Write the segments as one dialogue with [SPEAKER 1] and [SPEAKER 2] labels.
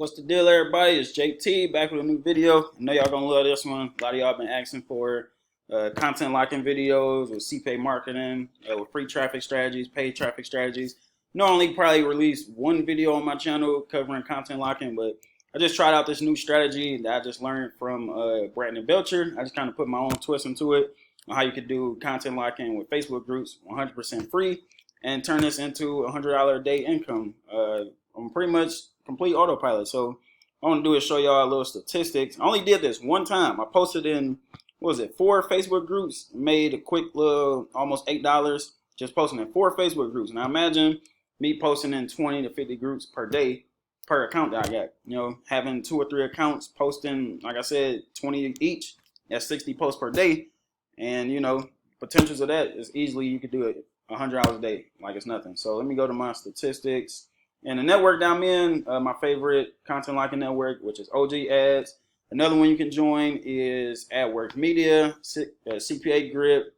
[SPEAKER 1] What's the deal, everybody? It's JT back with a new video. I know y'all gonna love this one. A lot of y'all been asking for content locking videos with CPA marketing, with free traffic strategies, paid traffic strategies. Normally probably release one video on my channel covering content locking, but I just tried out this new strategy that I just learned from Brandon Belcher. I just kind of put my own twist into it on how you could do content locking with Facebook groups 100% free and turn this into a $100 a day income. I'm pretty much complete autopilot. So I want to do is show y'all a little statistics. I only did this one time. I posted in, what was it, 4 Facebook groups, made a quick little almost $8 just posting in 4 Facebook groups. Now imagine me posting in 20 to 50 groups per day per account that I got. You know, having 2 or 3 accounts, posting, like I said, 20 each. That's 60 posts per day. And you know, potentials of that is easily you could do it $100 a day like it's nothing. So let me go to my statistics. And the network that I'm in, my favorite content locking network, which is OGAds. Another one you can join is AdWorks Media, CPA Grip.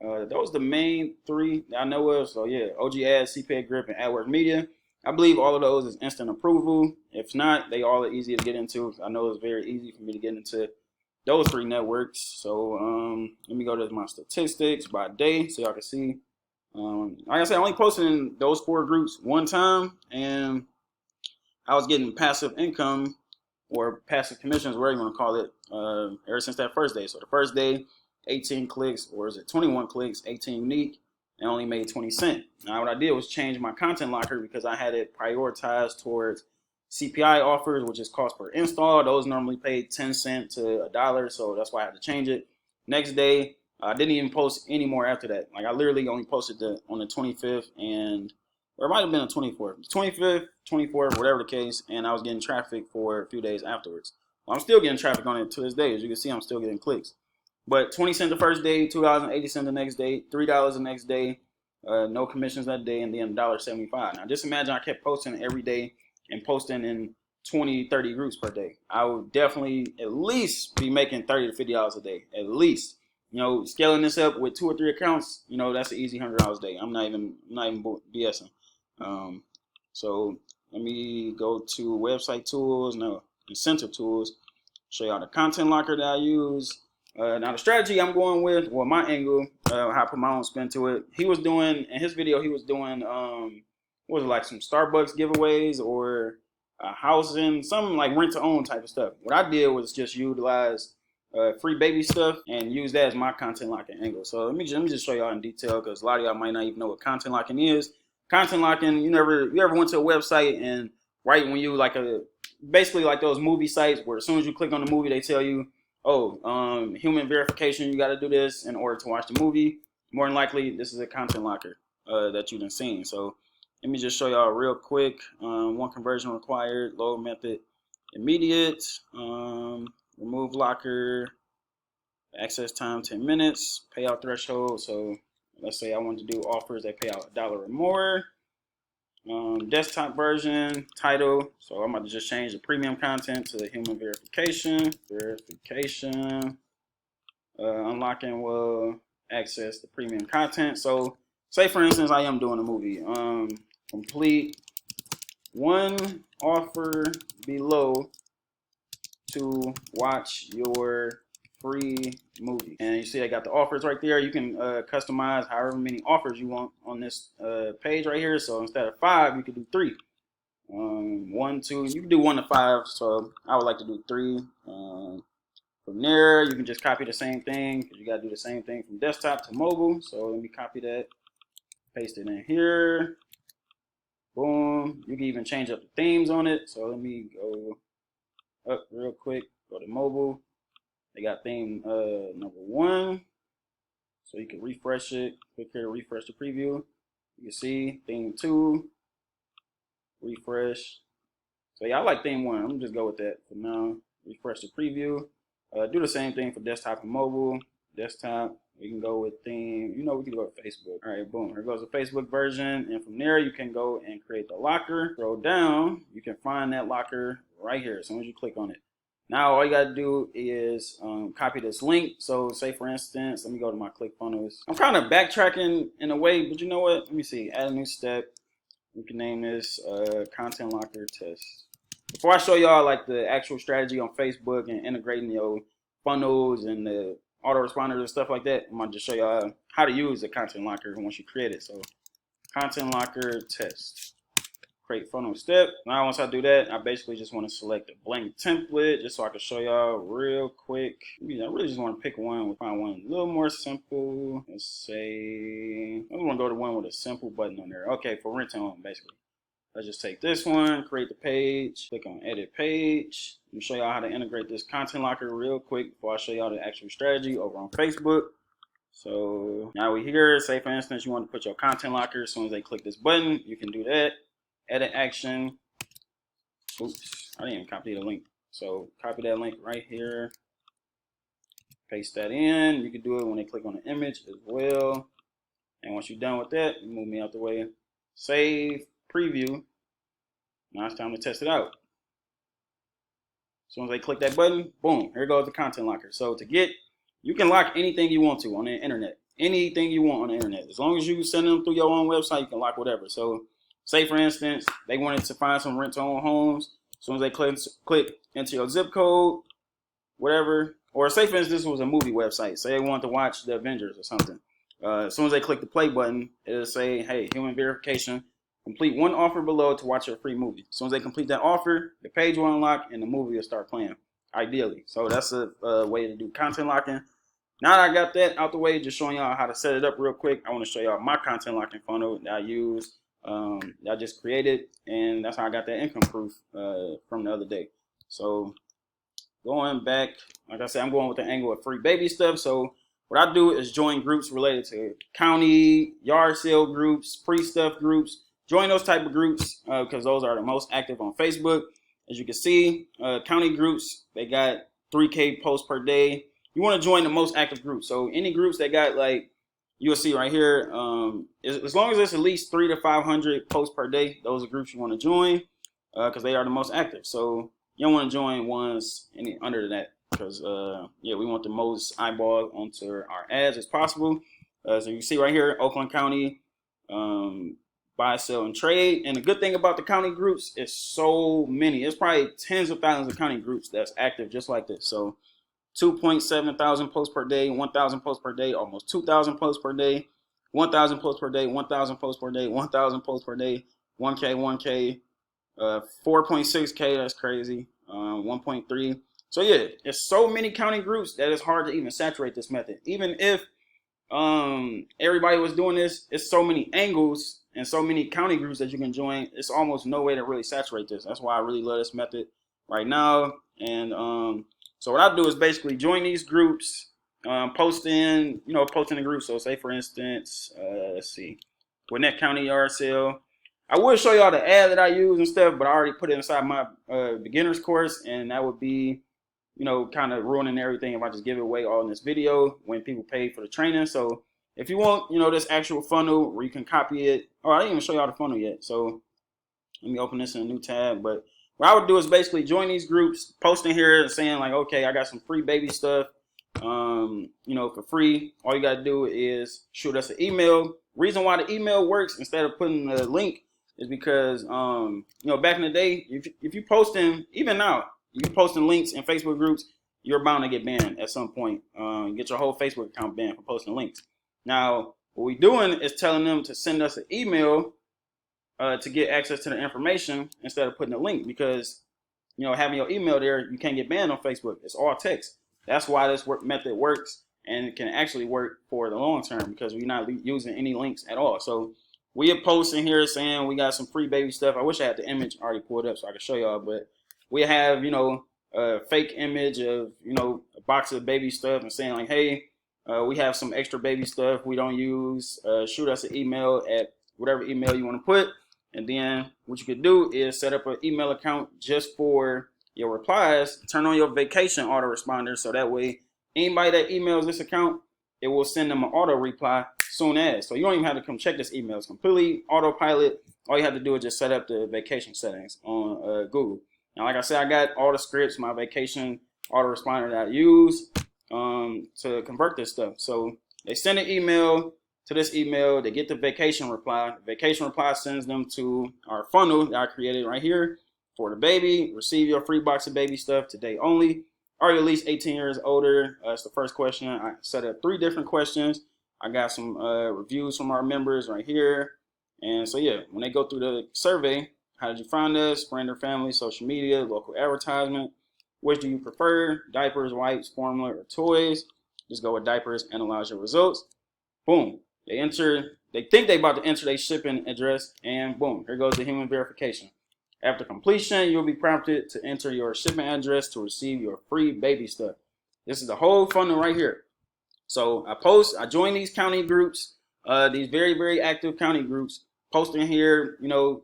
[SPEAKER 1] Those are the main 3 that I know of. So yeah, OGAds, CPA Grip, and AdWorks Media. I believe all of those is instant approval. If not, they all are easy to get into. I know it's very easy for me to get into those 3 networks. So let me go to my statistics by day so y'all can see. Like I said, I only posted in those 4 groups one time, and I was getting passive income or passive commissions, whatever you want to call it, ever since that first day. So the first day, 18 clicks, or is it 21 clicks, 18 unique, and only made 20 cents. Now what I did was change my content locker because I had it prioritized towards CPI offers, which is cost per install. Those normally paid 10 cents to $1, so that's why I had to change it. Next day, I didn't even post any more after that. Like I literally only posted on the 25th or it might have been the 24th, 25th, 24th, whatever the case, and I was getting traffic for a few days afterwards. Well, I'm still getting traffic on it to this day. As you can see, I'm still getting clicks. But 20 cents the first day, $2.80 the next day, $3 the next day, no commissions that day, and then $1.75. Now just imagine I kept posting every day and posting in 20, 30 groups per day. I would definitely at least be making $30 to $50 a day, at least. You know, scaling this up with 2 or 3 accounts, you know, that's an easy $100 a day. I'm not even BSing. So let me go to website tools, incentive tools, show y'all the content locker that I use. Now the strategy I'm going with, well, my angle, how I put my own spin to it. He was doing, in his video, he was doing, what was it, like some Starbucks giveaways or housing, something like rent to own type of stuff. What I did was just utilize free baby stuff and use that as my content locking angle. So let me just show y'all in detail because a lot of y'all might not even know what content locking is. Content locking, you ever went to a website and right when you basically like those movie sites where as soon as you click on the movie they tell you, oh, human verification, you got to do this in order to watch the movie. More than likely this is a content locker that you've been seeing. So let me just show y'all real quick. 1 conversion required, load method immediate, remove locker, access time 10 minutes, payout threshold. So let's say I want to do offers that pay out $1 or more. Desktop version, title. So I'm about to just change the premium content to the human verification. Unlocking will access the premium content. So say for instance I am doing a movie. Complete 1 offer below to watch your free movie. And you see I got the offers right there. You can customize however many offers you want on this page right here. So instead of 5, you could do 3. 1, 2, you can do 1 to 5. So I would like to do 3. From there, you can just copy the same thing because you got to do the same thing from desktop to mobile. So let me copy that, paste it in here. Boom. You can even change up the themes on it. So let me go up real quick, go to mobile. They got theme number 1, so you can refresh it. Click here to refresh the preview. You can see theme 2, refresh. So yeah, I like theme 1. I'm gonna just go with that for now. Refresh the preview. Do the same thing for desktop and mobile. Desktop, we can go with theme. You know, we can go with Facebook. All right, boom. Here goes the Facebook version, and from there you can go and create the locker. Scroll down, you can find that locker right here as soon as you click on it. Now all you gotta do is copy this link. So say for instance, let me go to my ClickFunnels. I'm kind of backtracking in a way, but you know what? Let me see, add a new step. We can name this content locker test. before I show y'all like the actual strategy on Facebook and integrating your funnels and the autoresponders and stuff like that, I'm gonna just show y'all how to use the content locker once you create it. So content locker test, create funnel step. Now once I do that, I basically just want to select a blank template just so I can show y'all real quick. I really just want to pick one. We'll find one a little more simple. Let's say I want to go to one with a simple button on there. Okay, for rent to own basically. Let's just take this one, create the page, click on edit page. Let me show y'all how to integrate this content locker real quick before I show y'all the actual strategy over on Facebook. So now we're here. Say for instance, you want to put your content locker. As soon as they click this button, you can do that. Edit action. Oops, I didn't even copy the link. So copy that link right here. Paste that in. You can do it when they click on the image as well. And once you're done with that, you move me out the way. Save, preview. Now it's time to test it out. As soon as they click that button, boom, here goes the content locker. So you can lock anything you want to on the internet. Anything you want on the internet. As long as you send them through your own website, you can lock whatever. So say for instance, they wanted to find some rent-to-own homes. As soon as they click into your zip code, whatever, or say for instance, this was a movie website. Say they wanted to watch the Avengers or something. As soon as they click the play button, it'll say, hey, human verification. Complete one offer below to watch a free movie. As soon as they complete that offer, the page will unlock and the movie will start playing, ideally. So that's a way to do content locking. Now that I got that out the way, just showing y'all how to set it up real quick, I want to show y'all my content locking funnel that I use, that I just created, and that's how I got that income proof from the other day. So going back, like I said, I'm going with the angle of free baby stuff. So what I do is join groups related to county, yard sale groups, free stuff groups. Join those type of groups because those are the most active on Facebook. As you can see, county groups, they got 3K posts per day. You want to join the most active groups. So any groups that got, like, you'll see right here, as long as it's at least 300 to 500 posts per day, those are groups you want to join because they are the most active. So you don't want to join ones any under that because, yeah, we want the most eyeballs onto our ads as possible. So you see right here, Oakland County, buy, sell, and trade. And the good thing about the county groups is so many. It's probably tens of thousands of county groups that's active just like this. So 2.7 thousand posts per day, 1,000 posts per day, almost 2,000 posts per day, 1,000 posts per day, 1,000 posts per day, 1,000 posts per day, 1K, 1K, 4.6K, that's crazy, 1.3. So yeah, it's so many county groups that it's hard to even saturate this method. Even if everybody was doing this, it's so many angles and so many county groups that you can join. It's almost no way to really saturate this. That's why I really love this method right now. And so what I do is basically join these groups, post in the group. So say for instance, let's see, Gwinnett County yard sale. I will show y'all the ad that I use and stuff, but I already put it inside my beginner's course, and that would be, kind of ruining everything if I just give it away all in this video when people pay for the training. So if you want, this actual funnel where you can copy it. Oh, I didn't even show y'all the funnel yet. So let me open this in a new tab. But what I would do is basically join these groups, post in here and saying like, okay, I got some free baby stuff, for free. All you got to do is shoot us an email. Reason why the email works instead of putting the link is because, back in the day, if you posting, even now, you posting links in Facebook groups, you're bound to get banned at some point. You get your whole Facebook account banned for posting links. Now, what we're doing is telling them to send us an email to get access to the information instead of putting a link because, having your email there, you can't get banned on Facebook. It's all text. That's why this method works, and it can actually work for the long term because we're not using any links at all. So we are posting here saying we got some free baby stuff. I wish I had the image already pulled up so I could show y'all, but we have, a fake image of, a box of baby stuff and saying like, hey, we have some extra baby stuff we don't use. Shoot us an email at whatever email you want to put. And then what you could do is set up an email account just for your replies. Turn on your vacation autoresponder so that way anybody that emails this account, it will send them an auto reply soon as. So you don't even have to come check this email. It's completely autopilot. All you have to do is just set up the vacation settings on Google. Now, like I said, I got all the scripts, my vacation autoresponder that I use to convert this stuff. So they send an email to this email, they get the vacation reply. The vacation reply sends them to our funnel that I created right here. for the baby. Receive your free box of baby stuff today only. Are you at least 18 years older? That's the first question. I set up 3 different questions. I got some reviews from our members right here. And so yeah, when they go through the survey, how did you find us? Friend or family, social media, local advertisement. Which do you prefer? Diapers, wipes, formula, or toys? Just go with diapers, analyze your results. Boom. They think they about to enter their shipping address, and boom, here goes the human verification. After completion, you'll be prompted to enter your shipping address to receive your free baby stuff. This is the whole funnel right here. So I join these county groups, these very, very active county groups, posting here,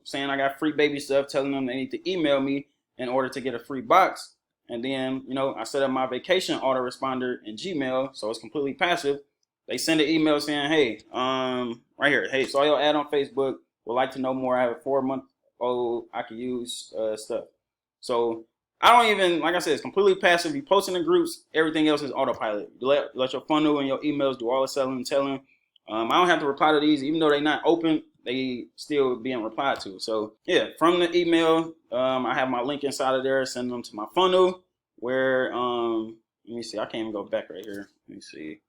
[SPEAKER 1] saying I got free baby stuff, telling them they need to email me in order to get a free box. And then, I set up my vacation autoresponder in Gmail, so it's completely passive. They send an email saying, hey, right here, hey, saw your ad on Facebook, would like to know more. I have a 4-month-old, I could use stuff. So I don't even, like I said, it's completely passive. You post in the groups, everything else is autopilot. You let your funnel and your emails do all the selling and telling. I don't have to reply to these, even though they're not open, they still being replied to. So yeah, from the email, I have my link inside of there, send them to my funnel where, let me see, I can't even go back right here. Let me see.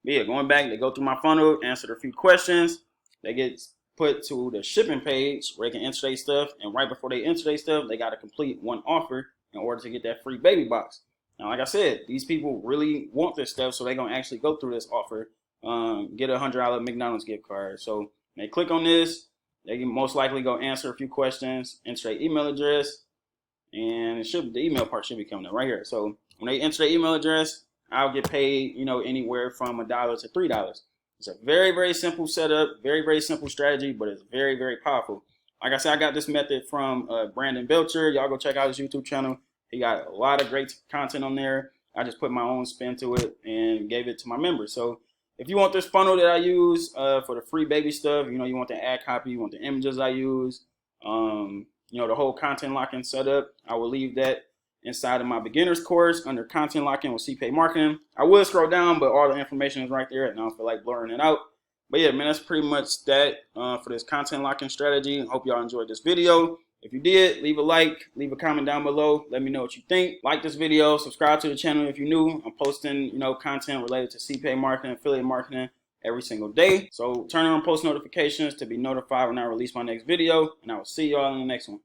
[SPEAKER 1] But yeah, going back, they go through my funnel, answer a few questions. They get put to the shipping page where they can enter their stuff. And right before they enter their stuff, they got to complete one offer in order to get that free baby box. Now, like I said, these people really want this stuff, so they're going to actually go through this offer, get a $100 McDonald's gift card. So they click on this, they can most likely go answer a few questions, enter their email address, and the email part should be coming up right here. So when they enter their email address, I'll get paid, anywhere from $1 to $3. It's a very, very simple setup, very, very simple strategy, but it's very, very powerful. Like I said, I got this method from Brandon Belcher. Y'all go check out his YouTube channel. He got a lot of great content on there. I just put my own spin to it and gave it to my members. So if you want this funnel that I use for the free baby stuff, you want the ad copy, you want the images I use, the whole content locking setup, I will leave that inside of my beginner's course under content locking with CPA marketing. I will scroll down, but all the information is right there, and I don't feel like blurring it out. But yeah, man, that's pretty much that for this content locking strategy. Hope y'all enjoyed this video. If you did, leave a like, leave a comment down below. Let me know what you think. Like this video, subscribe to the channel if you're new. I'm posting, content related to CPA marketing, affiliate marketing every single day. So turn on post notifications to be notified when I release my next video, and I will see y'all in the next one.